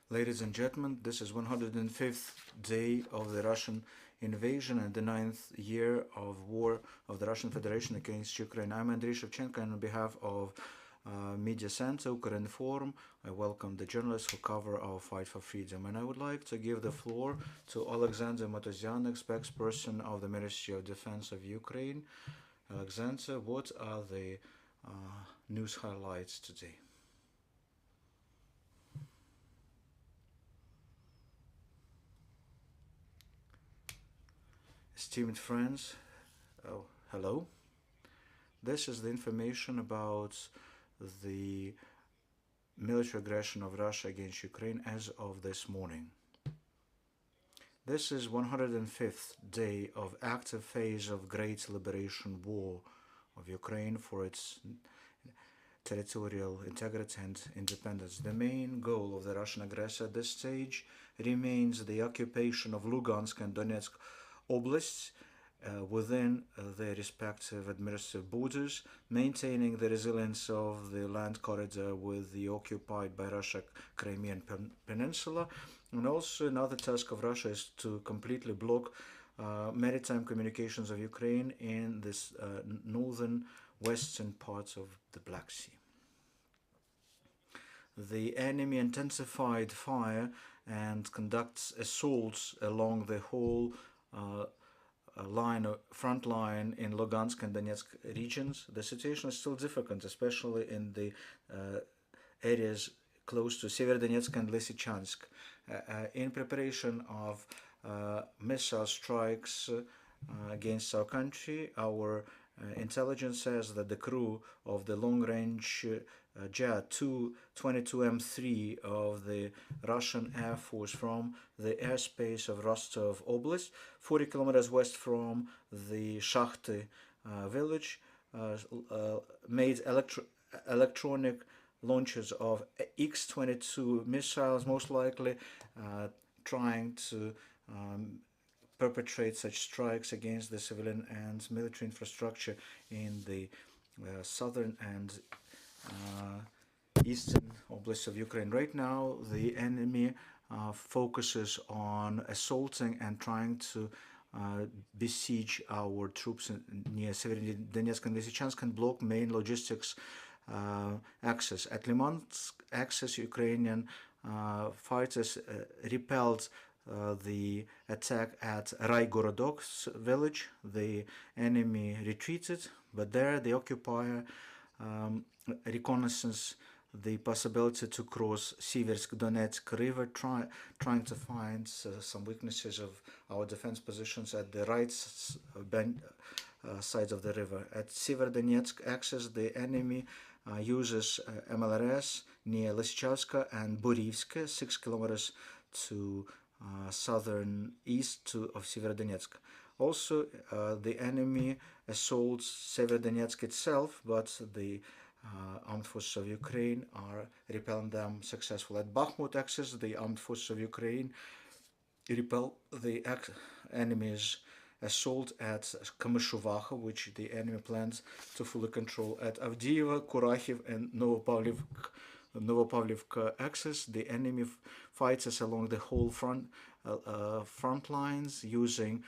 Ladies and gentlemen, this is 105th day of the Russian invasion and the 9th year of war of the Russian Federation against Ukraine. I'm Andriy Shevchenko, and on behalf of Media Center, Ukrinform, I welcome the journalists who cover our fight for freedom. And I would like to give the floor to Oleksandr Motuzianyk, spokesperson of the Ministry of Defense of Ukraine. Oleksandr, what are the news highlights today? Esteemed friends, hello. This is the information about the military aggression of Russia against Ukraine as of this morning. This is 105th day of active phase of great liberation war of Ukraine for its territorial integrity and independence. The main goal of the Russian aggressor at this stage remains the occupation of Lugansk and Donetsk oblasts within their respective administrative borders, maintaining the resilience of the land corridor with the occupied by Russia Crimean Peninsula. And also another task of Russia is to completely block maritime communications of Ukraine in this northern western parts of the Black Sea. The enemy intensified fire and conducts assaults along the whole front line in Lugansk and Donetsk regions. The situation is still difficult, especially in the areas close to Sverdlovsk and Lysychansk. In preparation of missile strikes against our country, our intelligence says that the crew of the long-range jet 22M3 of the Russian Air Force from the airspace of Rostov Oblast, 40 kilometers west from the Shakhty village, made electronic launches of X-22 missiles, most likely trying to perpetrate such strikes against the civilian and military infrastructure in the southern and eastern oblasts of Ukraine. Right now, the enemy focuses on assaulting and trying to besiege our troops near Sverdlovsk and Lysychansk and block main logistics access. At Limansk access, Ukrainian fighters repelled the attack at Raigorodok's village. The enemy retreated, but there the occupier reconnaissance the possibility to cross Siversk-Donetsk River, trying to find some weaknesses of our defense positions at the right side of the river. At Sieverdonetsk axis, the enemy uses MLRS near Lysychansk and Burivsk, 6 kilometers to southern east of Severodonetsk. Also, the enemy assaults Severodonetsk itself, but the armed forces of Ukraine are repelling them successfully. At Bakhmut axis, the armed forces of Ukraine repel the enemy's assault at Kamyshovacha, which the enemy plans to fully control. At Avdiivka, Kurachiv, and Novopavlivka axis, the enemy fights us along the whole front lines using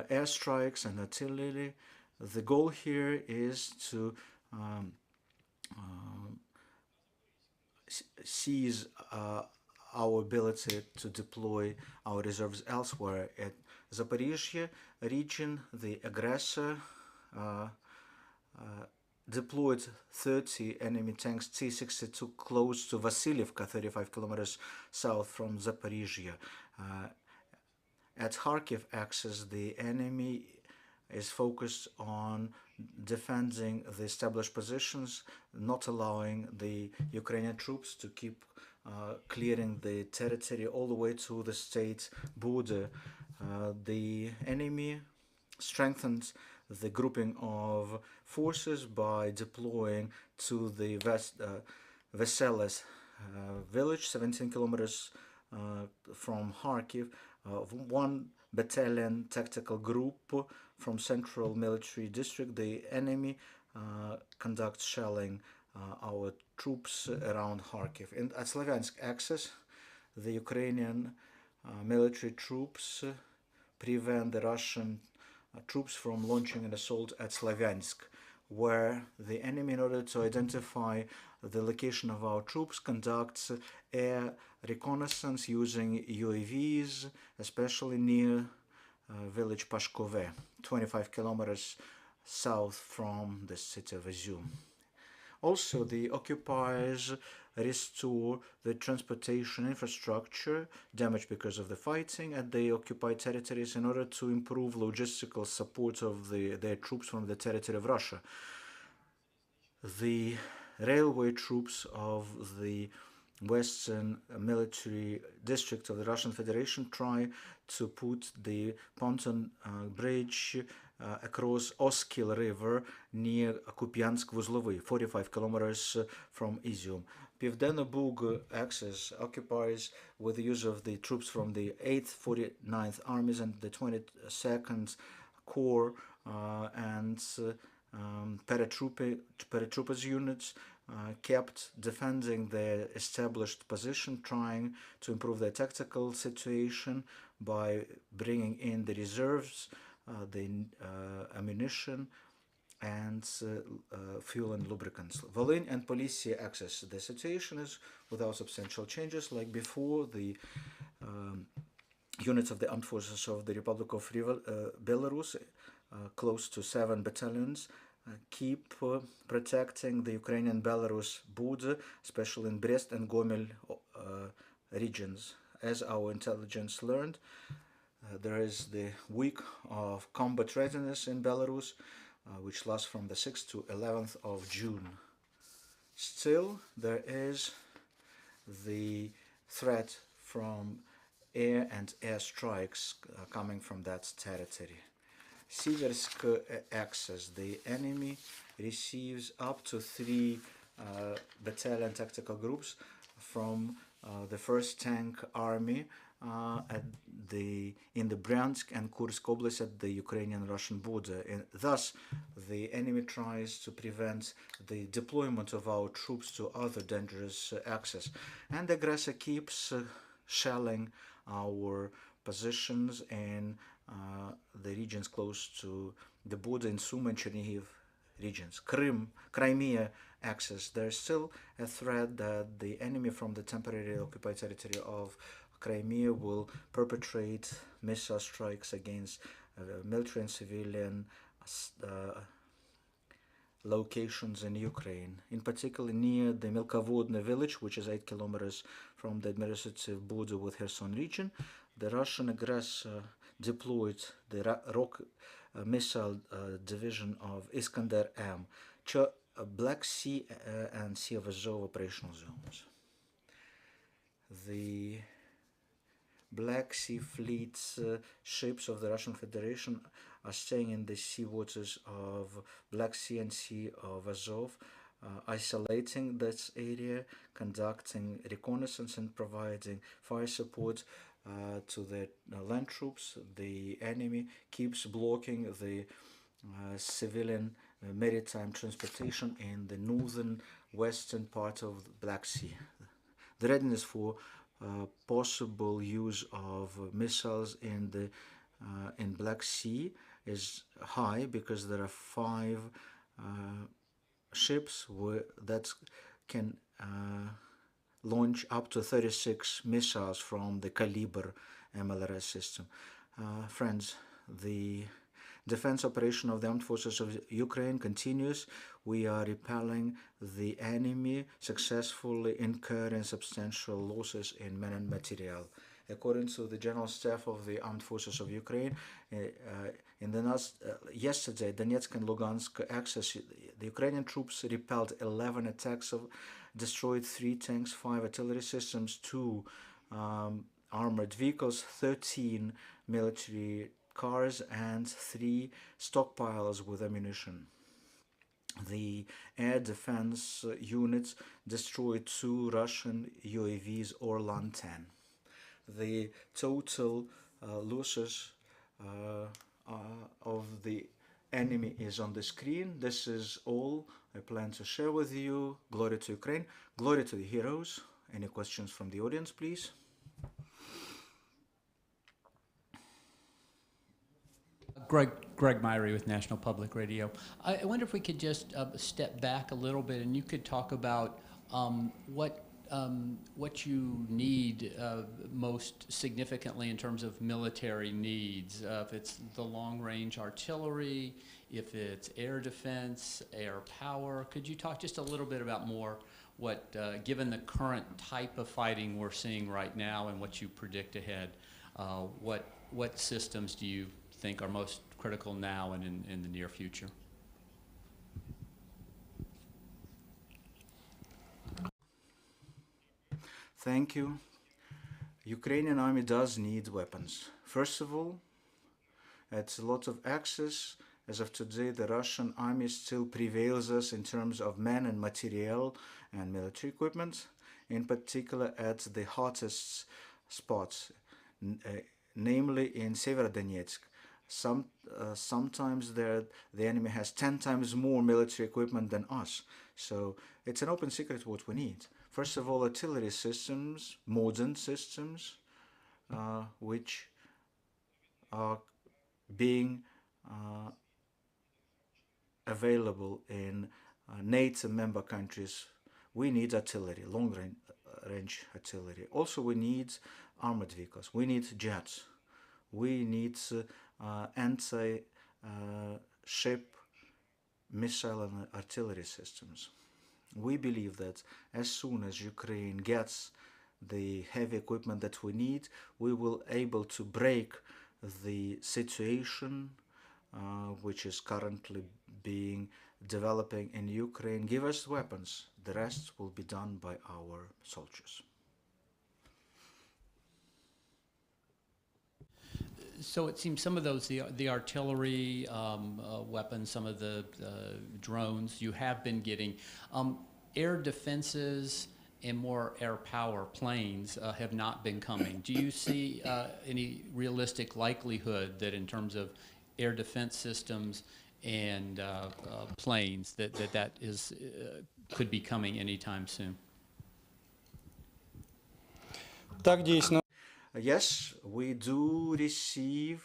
airstrikes and artillery. The goal here is to seize our ability to deploy our reserves elsewhere. At Zaporizhia region, the aggressor deployed 30 enemy tanks T-62 close to Vasilievka, 35 kilometers south from Zaporizhia. At Kharkiv axis, the enemy is focused on defending the established positions, not allowing the Ukrainian troops to keep clearing the territory all the way to the state border. The enemy strengthened the grouping of forces by deploying to the Veseles village, 17 kilometers from Kharkiv, one battalion tactical group from Central Military District. The enemy conducts shelling our troops around Kharkiv. And at Slavyansk axis, the Ukrainian military troops prevent the Russian troops from launching an assault at Slavyansk, where the enemy, in order to identify the location of our troops, conducts air reconnaissance using UAVs, especially near village Pashkove, 25 kilometers south from the city of Izum. Also, the occupiers restore the transportation infrastructure damaged because of the fighting at the occupied territories in order to improve logistical support of their troops from the territory of Russia. The railway troops of the western military district of the Russian Federation try to put the pontoon bridge across Oskil River near Kupiansk-Vuzlovy, 45 kilometers from Izium. Pivdeno Bug axis occupies, with the use of the troops from the 8th, 49th Armies and the 22nd Corps and paratroopers units, kept defending their established position, trying to improve their tactical situation by bringing in the reserves, the ammunition, and fuel and lubricants. Volyn and Polisia axis. The situation is without substantial changes. Like before, the units of the armed forces of the Republic of Belarus, close to 7 battalions, keep protecting the Ukrainian-Belarus border, especially in Brest and Gomel regions. As our intelligence learned, there is the week of combat readiness in Belarus, which lasts from the 6th to 11th of June. Still, there is the threat from air and air strikes coming from that territory. Siversk axis. The enemy receives up to 3 battalion tactical groups from the 1st Tank Army in the Bryansk and Kursk Oblast at the Ukrainian-Russian border. And thus, the enemy tries to prevent the deployment of our troops to other dangerous axes. And the aggressor keeps shelling our positions in the regions close to the border in Sumy and Chernihiv regions. Crimea axis. There's still a threat that the enemy from the temporarily occupied territory of Crimea will perpetrate missile strikes against military and civilian locations in Ukraine, in particular near the Milkovodny village, which is 8 kilometers from the administrative border with Kherson region. The Russian aggressor deployed the rock missile division of Iskander-M, Black Sea and Sea of Azov operational zones. The Black Sea fleet's ships of the Russian Federation are staying in the sea waters of Black Sea and Sea of Azov, isolating this area, conducting reconnaissance and providing fire support to the land troops. The enemy keeps blocking the civilian maritime transportation in the northern western part of the Black Sea. The readiness for possible use of missiles in Black Sea is high because there are 5 ships that can launch up to 36 missiles from the Caliber MLRS system. Friends, the defense operation of the armed forces of Ukraine continues. We are repelling the enemy, successfully incurring substantial losses in men and material. According to the General Staff of the Armed Forces of Ukraine, yesterday, Donetsk and Lugansk axis, the Ukrainian troops repelled 11 attacks, destroyed 3 tanks, 5 artillery systems, 2 armored vehicles, 13 military cars, and 3 stockpiles with ammunition. The air defense units destroyed 2 Russian UAVs Orlan-10. The total losses of the enemy is on the screen. This is all I plan to share with you. Glory to Ukraine. Glory to the heroes. Any questions from the audience, please? Greg Myrie with National Public Radio. I wonder if we could just step back a little bit, and you could talk about what you need most significantly in terms of military needs. If it's the long-range artillery, if it's air defense, air power. Could you talk just a little bit about more what, given the current type of fighting we're seeing right now and what you predict ahead, what systems do you think are most critical now and in the near future? Thank you. Ukrainian army does need weapons. First of all, it's a lot of access. As of today, the Russian army still prevails us in terms of men and materiel and military equipment, in particular at the hottest spots, namely in Sverdlovsk. Sometimes the enemy has 10 times more military equipment than us. So it's an open secret what we need. First of all, artillery systems, modern systems, which are being available in NATO member countries. We need artillery, long-range artillery. Also, we need armored vehicles. We need jets. We need anti-ship missile and artillery systems. We believe that as soon as Ukraine gets the heavy equipment that we need, we will able to break the situation which is currently being developing in Ukraine. Give us weapons. The rest will be done by our soldiers. So it seems some of those, the artillery weapons, some of the drones you have been getting, air defenses and more air power planes have not been coming. Do you see any realistic likelihood that in terms of air defense systems and planes that is could be coming anytime soon? Yes, we do receive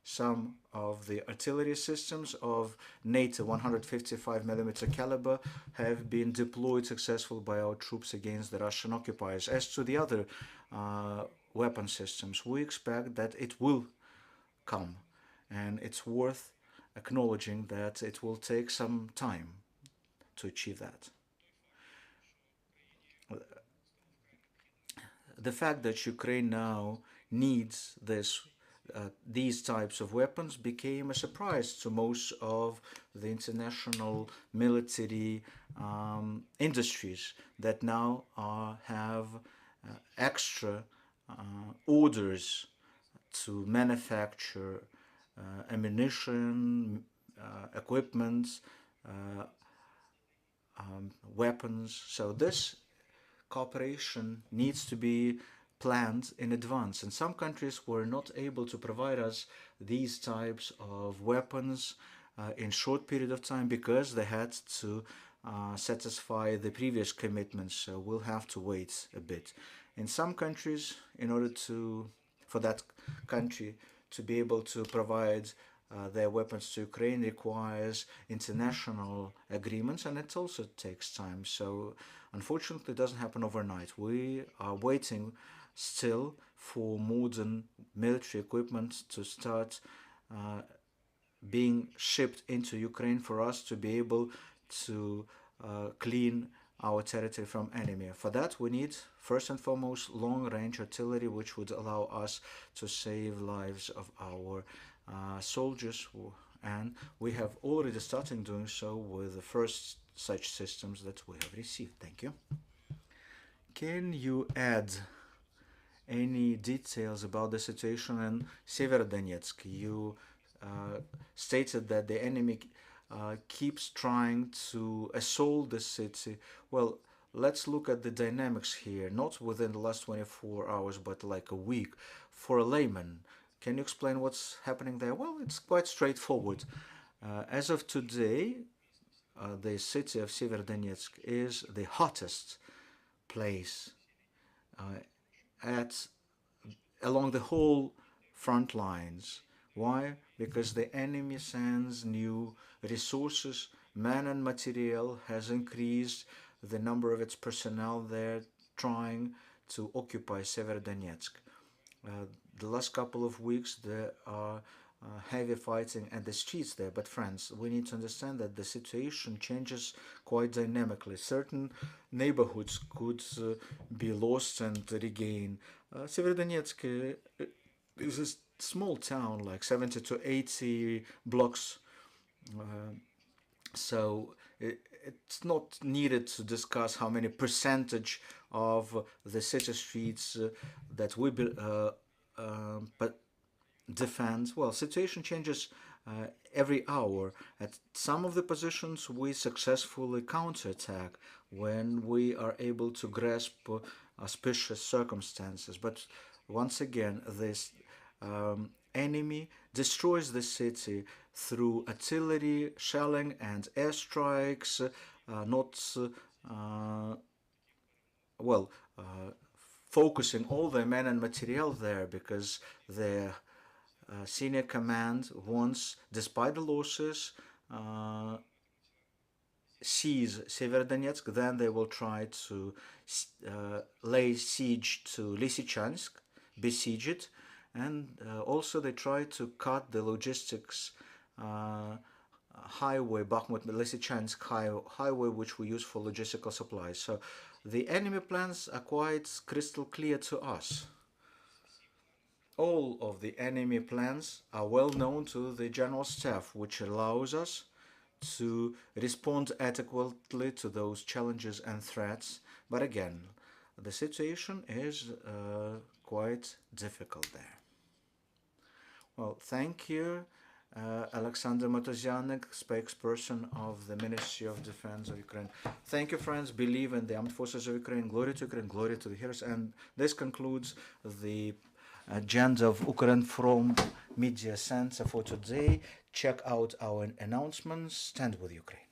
some of the artillery systems of NATO 155mm caliber have been deployed successfully by our troops against the Russian occupiers. As to the other weapon systems, we expect that it will come, and it's worth acknowledging that it will take some time to achieve that. The fact that Ukraine now needs these types of weapons became a surprise to most of the international military industries that now have extra orders to manufacture ammunition, equipment, weapons. So this cooperation needs to be planned in advance, and some countries were not able to provide us these types of weapons in short period of time because they had to satisfy the previous commitments. So we'll have to wait a bit. In some countries, in order for that country to be able to provide their weapons to Ukraine requires international agreements, and it also takes time. So unfortunately, it doesn't happen overnight. We are waiting still for modern military equipment to start being shipped into Ukraine for us to be able to clean our territory from enemy. For that, we need, first and foremost, long-range artillery, which would allow us to save lives of our soldiers, and we have already started doing so with the first such systems that we have received. Thank you. Can you add any details about the situation in Sverdlovsk? You stated that the enemy keeps trying to assault the city. Well, let's look at the dynamics here, not within the last 24 hours, but like a week. For a layman, can you explain what's happening there? Well, it's quite straightforward. As of today, the city of Sverdlovsk is the hottest place along the whole front lines. Why? Because the enemy sends new resources, man and material, has increased the number of its personnel there trying to occupy Severodonetsk. The last couple of weeks there are heavy fighting at the streets there. But friends, we need to understand that the situation changes quite dynamically. Certain neighborhoods could be lost and regained. Severodonetsk is a small town, like 70 to 80 blocks. Uh, so it's not needed to discuss how many percentage of the city streets that we but defend. Well, situation changes every hour. At some of the positions, we successfully counterattack when we are able to grasp auspicious circumstances. But once again, this enemy destroys the city through artillery, shelling, and airstrikes. Not well. Focusing all their men and material there because their senior command wants, despite the losses, seize Severodonetsk. Then they will try to lay siege to Lysychansk, besiege it, and also they try to cut the logistics highway, Bakhmut-Lysychansk highway, which we use for logistical supplies. So the enemy plans are quite crystal clear to us. All of the enemy plans are well known to the General Staff, which allows us to respond adequately to those challenges and threats. But again, the situation is quite difficult there. Well, thank you, Oleksandr Motuzianyk, spokesperson of the Ministry of Defense of Ukraine. Thank you, friends. Believe in the armed forces of Ukraine. Glory to Ukraine. Glory to the heroes. And this concludes the agenda of Ukraine from Media Center for today. Check out our announcements. Stand with Ukraine.